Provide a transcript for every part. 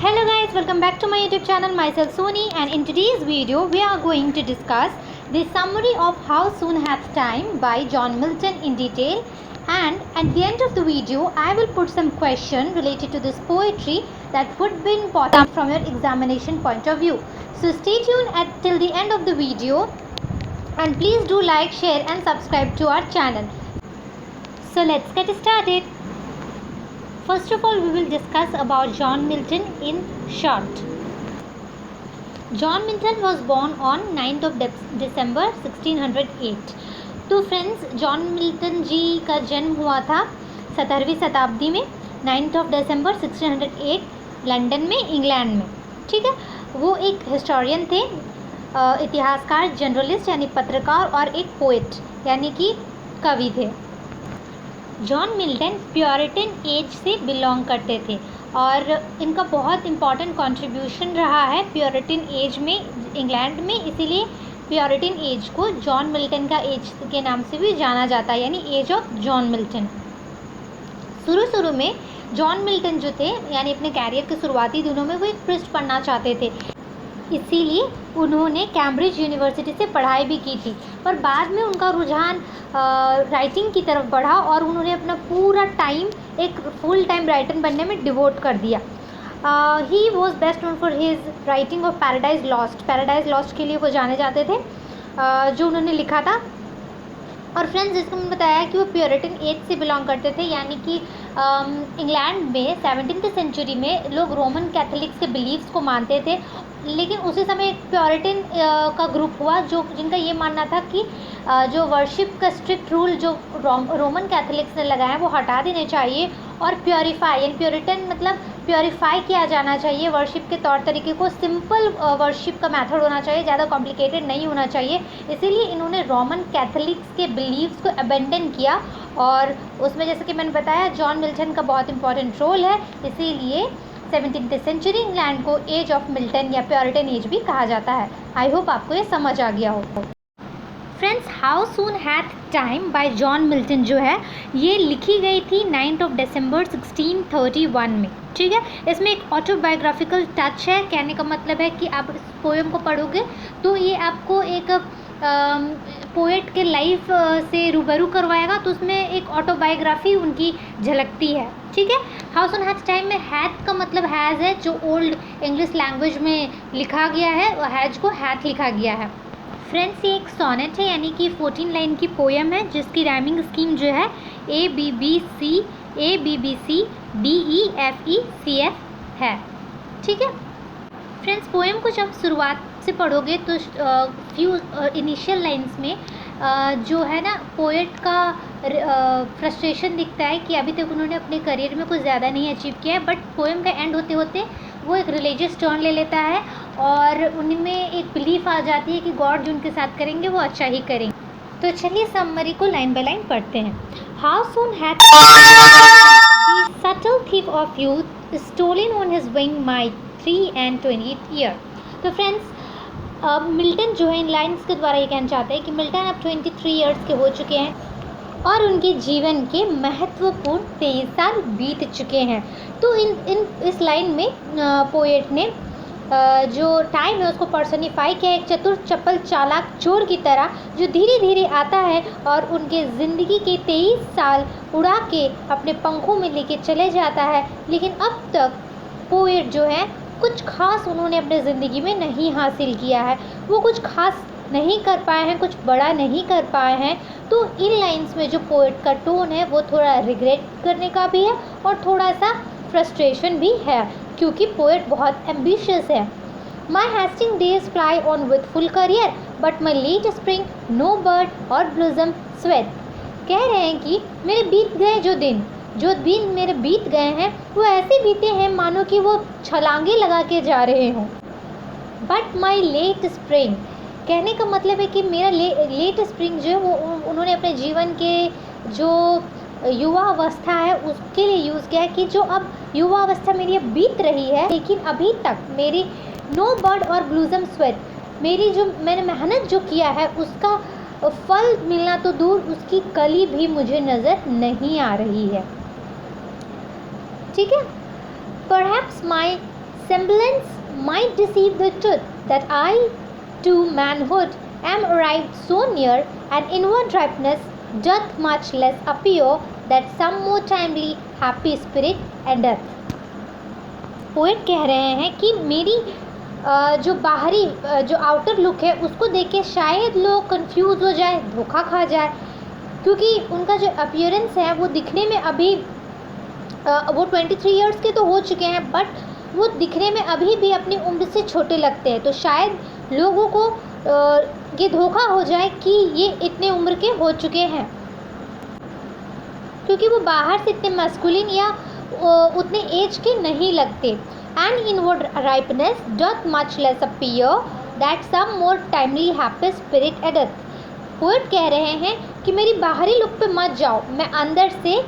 Hello guys, welcome back to my YouTube channel. Myself Soni, and in today's video we are going to discuss the summary of How Soon Hath Time by John Milton in detail, and at the end of the video I will put some question related to this poetry that would be important from your examination point of view. So stay tuned till the end of the video, and please do like, share and subscribe to our channel. So let's get started. First of all, we will discuss about John Milton in short. John Milton was born on 9th of December 1608. तो friends, John Milton जी का जन्म हुआ था 17वीं शताब्दी में 9th of December 1608 London में, England में। ठीक है, वो एक हिस्टोरियन थे, इतिहासकार, जर्नलिस्ट यानी पत्रकार, और एक पोएट यानी कि कवि थे। जॉन मिल्टन प्योरिटन एज से बिलोंग करते थे और इनका बहुत इम्पॉर्टेंट कंट्रीब्यूशन रहा है प्योरिटन एज में इंग्लैंड में, इसीलिए प्योरिटन एज को जॉन मिल्टन का एज के नाम से भी जाना जाता है, यानी एज ऑफ जॉन मिल्टन। शुरू में जॉन मिल्टन जो थे, यानी अपने कैरियर के शुरुआती दिनों में वो एक प्रिस्ट बनना चाहते थे, इसीलिए उन्होंने कैम्ब्रिज यूनिवर्सिटी से पढ़ाई भी की थी, पर बाद में उनका रुझान राइटिंग की तरफ बढ़ा और उन्होंने अपना पूरा टाइम एक फुल टाइम राइटर बनने में डिवोट कर दिया। He was best known for his writing of paradise lost के लिए वो जाने जाते थे, जो उन्होंने लिखा था। और फ्रेंड्स, जिसको मैंने बताया कि वो प्योरिटन एज से बिलोंग करते थे, यानी कि इंग्लैंड में 17वीं सेंचुरी में लोग रोमन कैथोलिक्स के बिलीव्स को मानते थे, लेकिन उसी समय एक प्योरिटन का ग्रुप हुआ जिनका ये मानना था कि जो वर्शिप का स्ट्रिक्ट रूल जो रोमन कैथोलिक्स ने लगाया वो हटा देने चाहिए और प्योरीफाई, यानी प्योरिटन मतलब प्योरीफाई किया जाना चाहिए वर्शिप के तौर तरीके को। सिंपल वर्शिप का मेथड होना चाहिए, ज़्यादा कॉम्प्लिकेटेड नहीं होना चाहिए। इसीलिए इन्होंने रोमन कैथोलिक्स के बिलीव्स को अबेंडन किया और उसमें, जैसे कि मैंने बताया, जॉन मिल्टन का बहुत इंपॉर्टेंट रोल है, इसीलिए 17वीं सेंचुरी इंग्लैंड को एज ऑफ मिल्टन या प्योरिटन एज भी कहा जाता है। आई होप आपको ये समझ आ गया हो। Friends, how soon hath time bye John Milton जो है ये लिखी गई थी 9th of December 1631 में। ठीक है, इसमें एक ऑटोबायोग्राफिकल टच है। कहने का मतलब है कि आप इस पोएम को पढ़ोगे तो ये आपको एक पोएट के लाइफ से रूबरू करवाएगा, तो उसमें एक ऑटोबायोग्राफी उनकी झलकती है। ठीक है, हाउ सून हैथ टाइम में हैथ का मतलब हैज़ है, जो ओल्ड इंग्लिश लैंग्वेज में लिखा गया है, हैज को हैथ लिखा गया है। फ्रेंड्स, ये एक सोनेट है, यानी कि 14 लाइन की पोएम है, जिसकी राइमिंग स्कीम जो है ABBC DEFECF है। ठीक है फ्रेंड्स, पोएम को जब शुरुआत से पढ़ोगे तो फ्यू इनिशियल लाइंस में जो है ना, पोएट का फ्रस्ट्रेशन दिखता है कि अभी तक उन्होंने अपने करियर में कुछ ज़्यादा नहीं अचीव किया है, बट पोएम का एंड होते होते वो एक रिलीजियस टर्न ले लेता है और उनमें एक बिलीफ आ जाती है कि गॉड जो उनके साथ करेंगे वो अच्छा ही करेंगे। तो चलिए समरी को लाइन बाय लाइन पढ़ते हैं। How soon hath the subtle thief of youth stolen on his wing my 3 and 20th year. तो फ्रेंड्स, अब मिल्टन जो है इन लाइन्स के द्वारा ये कहना चाहते हैं कि मिल्टन अब 23 ईयर्स के हो चुके हैं और उनके जीवन के महत्वपूर्ण 23 साल बीत चुके हैं। तो इस लाइन में पोएट ने जो टाइम है उसको पर्सनिफाई किया, एक चतुर चपल चालाक चोर की तरह, जो धीरे धीरे आता है और उनके ज़िंदगी के 23 साल उड़ा के अपने पंखों में लेके चले जाता है। लेकिन अब तक पोएट जो है कुछ खास उन्होंने अपने ज़िंदगी में नहीं हासिल किया है, वो कुछ खास नहीं कर पाए हैं, कुछ बड़ा नहीं कर पाए हैं। तो इन लाइंस में जो पोएट का टोन है वो थोड़ा रिग्रेट करने का भी है और थोड़ा सा फ्रस्ट्रेशन भी है, क्योंकि पोएट बहुत एम्बिशियस है। My hasting days fly on with full career but my late spring no bird or blossom sweat. कह रहे हैं कि मेरे बीत गए जो दिन मेरे बीत गए हैं वो ऐसे बीते हैं मानो कि वो छलांगे लगा के जा रहे हों। बट माई लेट स्प्रिंग, कहने का मतलब है कि मेरा लेट स्प्रिंग जो है वो उन्होंने अपने जीवन के जो युवा अवस्था है उसके लिए यूज़ किया है कि जो अब युवा अवस्था मेरी अब बीत रही है, लेकिन अभी तक मेरी no bird or blossom sweat, मेरी जो मैंने मेहनत जो किया है उसका फल मिलना तो दूर, उसकी कली भी मुझे नज़र नहीं आ रही है। ठीक है, perhaps my Semblance might deceive the truth that I to manhood am arrived so near, and inward ripeness doth much less appear that some more timely happy spirit endeth. Poet कह रहे हैं कि मेरी जो बाहरी जो आउटर लुक है उसको देख के शायद लोग कंफ्यूज हो जाए, धोखा खा जाए, क्योंकि उनका जो अपीयरेंस है वो दिखने में अभी वो 23 इयर्स के तो हो चुके हैं, बट वो दिखने में अभी भी अपनी उम्र से छोटे लगते हैं। तो शायद लोगों को ये धोखा हो जाए कि ये इतने उम्र के हो चुके हैं, क्योंकि वो बाहर से इतने मस्कुलिन या उतने एज के नहीं लगते। And inward ripeness doth much less appear that some more timely happy spirit endueth. Poet कह रहे हैं कि मेरी बाहरी लुक पे मत जाओ, मैं अंदर से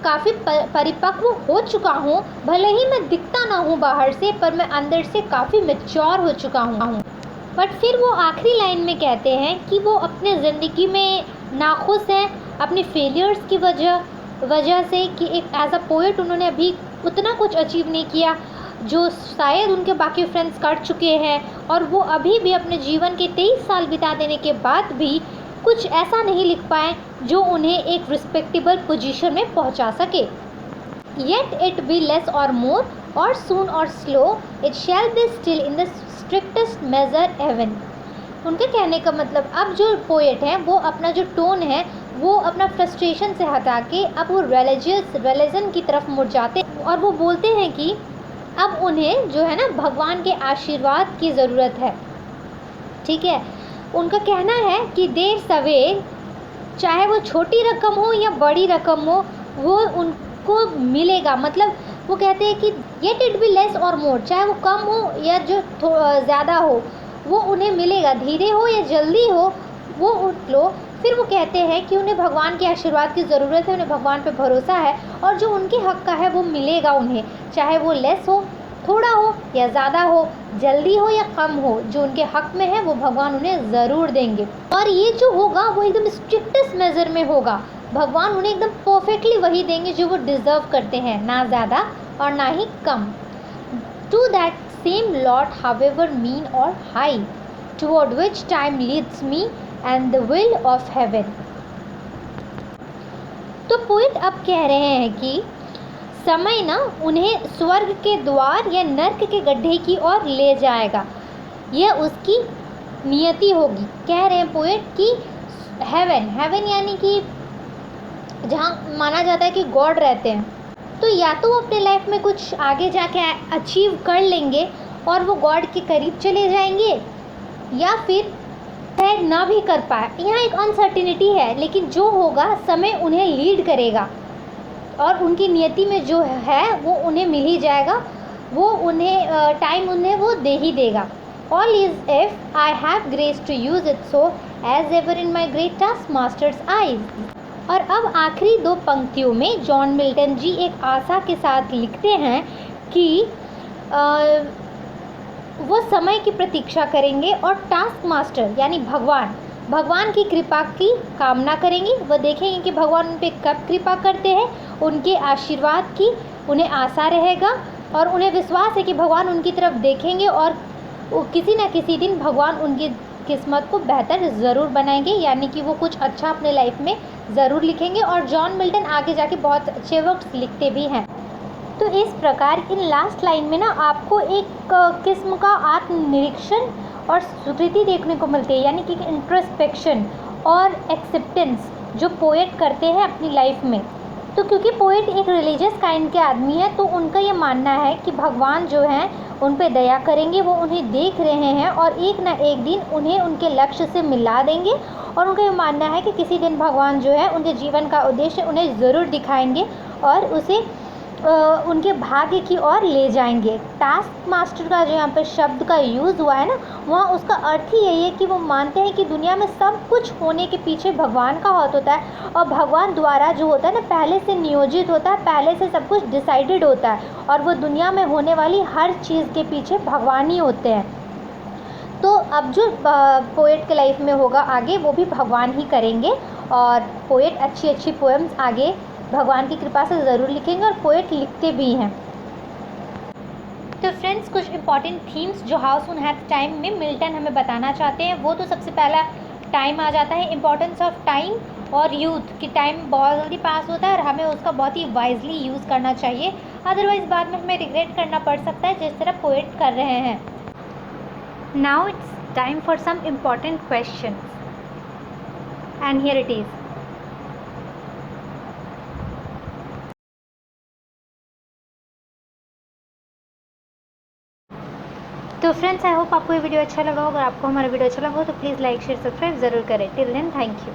काफ़ी परिपक्व हो चुका हूँ, भले ही मैं दिखता ना हूँ बाहर से, पर मैं अंदर से काफ़ी मैच्योर हो चुका हूँ। बट फिर वो आखिरी लाइन में कहते हैं कि वो अपने ज़िंदगी में नाखुश हैं अपने फेलियर्स की वजह से, कि एक एज अ पोएट उन्होंने अभी उतना कुछ अचीव नहीं किया जो शायद उनके बाकी फ्रेंड्स कर चुके हैं, और वो अभी भी अपने जीवन के 23 साल बिता देने के बाद भी कुछ ऐसा नहीं लिख पाए जो उन्हें एक रिस्पेक्टेबल पोजीशन में पहुंचा सके। येट इट बी लेस और मोर or soon or slow it shall be still in the strictest measure heaven. उनके कहने का मतलब अब जो पोएट हैं वो अपना जो टोन है वो अपना फ्रस्ट्रेशन से हटा के अब वो रिलीजन की तरफ मुड़ जाते, और वो बोलते हैं कि अब उन्हें जो है ना भगवान के आशीर्वाद की ज़रूरत है। ठीक है, उनका कहना है कि देर सवेर चाहे वो छोटी रकम हो या बड़ी रकम हो वो उनको मिलेगा। मतलब वो कहते हैं कि येट इट बी लेस और मोर, चाहे वो कम हो या जो ज़्यादा हो वो उन्हें मिलेगा, धीरे हो या जल्दी हो वो उठ लो। फिर वो कहते हैं कि उन्हें भगवान के आशीर्वाद की ज़रूरत है, उन्हें भगवान पे भरोसा है, और जो उनके हक़ का है वो मिलेगा उन्हें, चाहे वो लेस हो, थोड़ा हो या ज़्यादा हो, जल्दी हो या कम हो, जो उनके हक़ में है वो भगवान उन्हें ज़रूर देंगे। और ये जो होगा वो एकदम स्ट्रिक्टेस्ट मेज़र में होगा, भगवान उन्हें एकदम परफेक्टली वही देंगे जो वो डिज़र्व करते हैं, ना ज़्यादा और ना ही कम। To that same lot however mean or high toward which time leads me and the will of heaven. तो पोएट अब कह रहे हैं कि समय ना उन्हें स्वर्ग के द्वार या नर्क के गड्ढे की ओर ले जाएगा, यह उसकी नियति होगी। कह रहे हैं पोएट कि हेवन यानी कि जहाँ माना जाता है कि गॉड रहते हैं, तो या तो वो अपने लाइफ में कुछ आगे जाके अचीव कर लेंगे और वो गॉड के करीब चले जाएंगे, या फिर शायद ना भी कर पाए। यहाँ एक अनसर्टिनिटी है, लेकिन जो होगा समय उन्हें लीड करेगा और उनकी नियति में जो है वो उन्हें मिल ही जाएगा, वो उन्हें टाइम उन्हें वो दे ही देगा। All is if I have grace to use it so as ever in my great taskmaster's eyes. और अब आखिरी दो पंक्तियों में जॉन मिल्टन जी एक आशा के साथ लिखते हैं कि वो समय की प्रतीक्षा करेंगे और टास्क मास्टर यानी भगवान की कृपा की कामना करेंगे। वो देखेंगे कि भगवान उन पर कब कृपा करते हैं, उनके आशीर्वाद की उन्हें आशा रहेगा, और उन्हें विश्वास है कि भगवान उनकी तरफ देखेंगे और किसी न किसी दिन भगवान उनकी किस्मत को बेहतर ज़रूर बनाएंगे, यानी कि वो कुछ अच्छा अपने लाइफ में ज़रूर लिखेंगे। और जॉन मिल्टन आगे जाके बहुत अच्छे वर्क्स लिखते भी हैं। तो इस प्रकार इन लास्ट लाइन में ना आपको एक किस्म का आत्मनिरीक्षण और स्वीकृति देखने को मिलती है, यानी कि इंट्रोस्पेक्शन और एक्सेप्टेंस जो पोएट करते हैं अपनी लाइफ में। तो क्योंकि पोएट एक रिलीजियस काइंड के आदमी है, तो उनका ये मानना है कि भगवान जो हैं उन पे दया करेंगे, वो उन्हें देख रहे हैं और एक ना एक दिन उन्हें उनके लक्ष्य से मिला देंगे। और उनका ये मानना है कि किसी दिन भगवान जो है उनके जीवन का उद्देश्य उन्हें ज़रूर दिखाएंगे और उसे उनके भाग्य की ओर ले जाएंगे। टास्क मास्टर का जो यहाँ पर शब्द का यूज़ हुआ है ना, वहाँ उसका अर्थ ही यही है कि वो मानते हैं कि दुनिया में सब कुछ होने के पीछे भगवान का हाथ होता है, और भगवान द्वारा जो होता है ना पहले से नियोजित होता है, पहले से सब कुछ डिसाइडेड होता है, और वो दुनिया में होने वाली हर चीज़ के पीछे भगवान ही होते हैं। तो अब जो पोएट के लाइफ में होगा आगे वो भी भगवान ही करेंगे, और पोएट अच्छी अच्छी पोएम्स आगे भगवान की कृपा से ज़रूर लिखेंगे, और पोएट लिखते भी हैं। तो फ्रेंड्स कुछ इंपॉर्टेंट थीम्स जो हाउस ऑन हैथ टाइम में मिल्टन हमें बताना चाहते हैं, वो तो सबसे पहला टाइम आ जाता है, इंपॉर्टेंस ऑफ टाइम और यूथ कि टाइम बहुत जल्दी पास होता है और हमें उसका बहुत ही वाइजली यूज़ करना चाहिए, अदरवाइज़ बाद में हमें रिग्रेट करना पड़ सकता है जिस तरह पोएट कर रहे हैं। Now it's time for some important question and here it is. तो फ्रेंड्स आई होप आपको ये वीडियो अच्छा लगा होगा। अगर आपको हमारा वीडियो अच्छा लगा हो तो प्लीज़ लाइक शेयर सब्सक्राइब ज़रूर करें। Till then thank you.